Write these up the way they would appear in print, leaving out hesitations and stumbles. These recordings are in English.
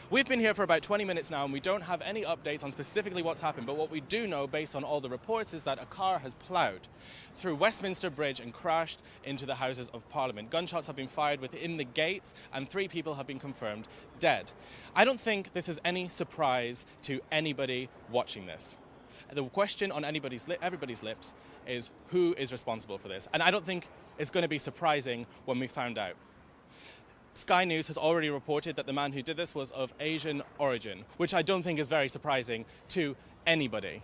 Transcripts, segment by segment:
We've been here for about 20 minutes now and we don't have any updates on specifically what's happened, but what we do know based on all the reports is that a car has ploughed through Westminster Bridge and crashed into the Houses of Parliament. Gunshots have been fired within the gates and 3 people have been confirmed dead. I don't think this is any surprise to anybody watching this. The question on everybody's lips is who is responsible for this? And I don't think it's going to be surprising when we found out. Sky News has already reported that the man who did this was of Asian origin, which I don't think is very surprising to anybody.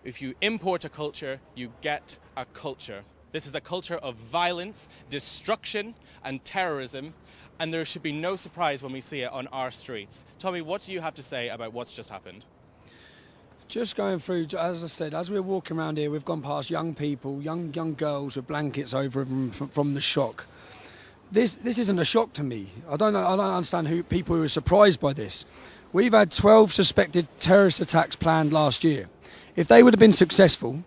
If you import a culture, you get a culture. This is a culture of violence, destruction, and terrorism, and there should be no surprise when we see it on our streets. Tommy, what do you have to say about what's just happened? Just going through, as I said, as we're walking around here, we've gone past young people, young girls with blankets over them from the shock. This isn't a shock to me. I don't understand people who are surprised by this. We've had 12 suspected terrorist attacks planned last year. If they would have been successful,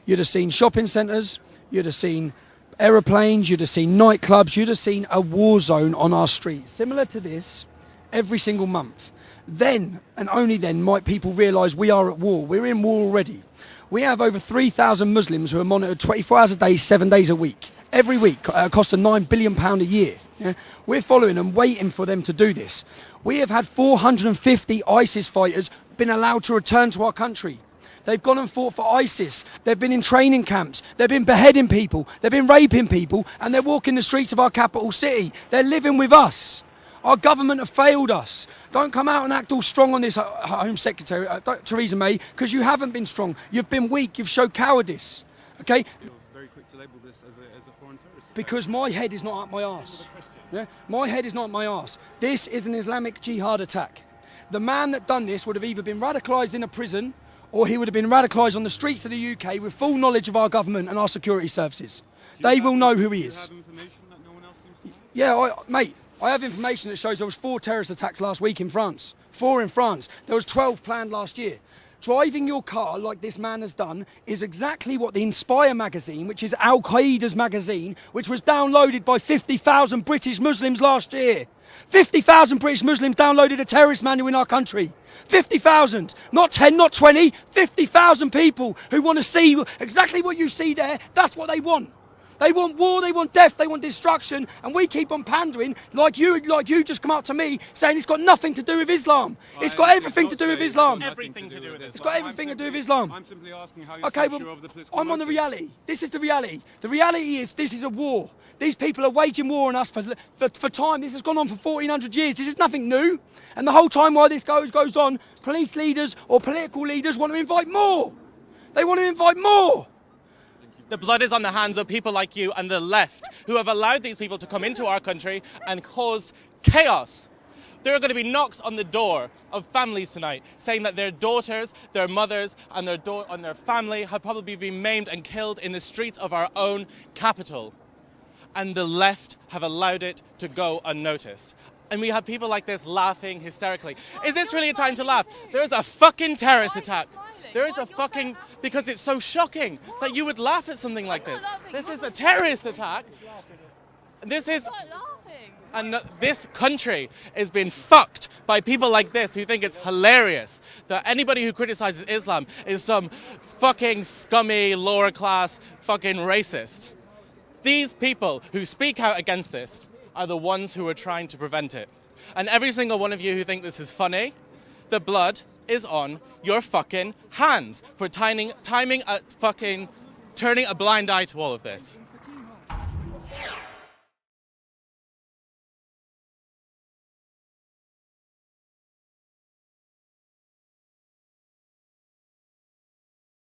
you'd have seen shopping centres, you'd have seen aeroplanes, you'd have seen nightclubs, you'd have seen a war zone on our streets, similar to this, every single month. Then, and only then, might people realise we are at war. We're in war already. We have over 3,000 Muslims who are monitored 24 hours a day, 7 days a week. Every week, costs £9 billion a year. Yeah? We're following and waiting for them to do this. We have had 450 ISIS fighters been allowed to return to our country. They've gone and fought for ISIS. They've been in training camps. They've been beheading people. They've been raping people. And they're walking the streets of our capital city. They're living with us. Our government have failed us. Don't come out and act all strong on this, Home Secretary, Theresa May, because you haven't been strong. You've been weak. You've showed cowardice. Okay? You're very quick to label this as a foreign terrorist. Because my head is not up my arse. Yeah? My head is not up my arse. This is an Islamic jihad attack. The man that done this would have either been radicalised in a prison or he would have been radicalised on the streets of the UK with full knowledge of our government and our security services. They will know who he is. Do you have information that no one else seems to know? Yeah, mate, I have information that shows there was 4 terrorist attacks last week in France. 4 in France. There was 12 planned last year. Driving your car like this man has done is exactly what the Inspire magazine, which is Al Qaeda's magazine, which was downloaded by 50,000 British Muslims last year. 50,000 British Muslims downloaded a terrorist manual in our country. 50,000, not 10, not 20, 50,000 people who want to see exactly what you see there. That's what they want. They want war, they want death, they want destruction, and we keep on pandering like you just come up to me saying it's got nothing to do with Islam. It's got everything to do with Islam. Everything to do with this. It's got everything to do with Islam. I'm simply asking how you Okay, sure well, of the political I'm on the motives. reality. This is the reality. The reality is this is a war. These people are waging war on us for time. This has gone on for 1,400 years. This is nothing new. And the whole time while this goes on, police leaders or political leaders want to invite more. They want to invite more. The blood is on the hands of people like you and the left who have allowed these people to come into our country and caused chaos. There are going to be knocks on the door of families tonight saying that their daughters, their mothers and their family have probably been maimed and killed in the streets of our own capital. And the left have allowed it to go unnoticed. And we have people like this laughing hysterically. Is this really a time to laugh? There is a fucking terrorist attack. There is a fucking... Because it's so shocking that you would laugh at something like this. This is a terrorist attack. This is... And this country is being fucked by people like this who think it's hilarious that anybody who criticizes Islam is some fucking scummy, lower class fucking racist. These people who speak out against this are the ones who are trying to prevent it. And every single one of you who think this is funny, the blood is on your fucking hands for turning a blind eye to all of this.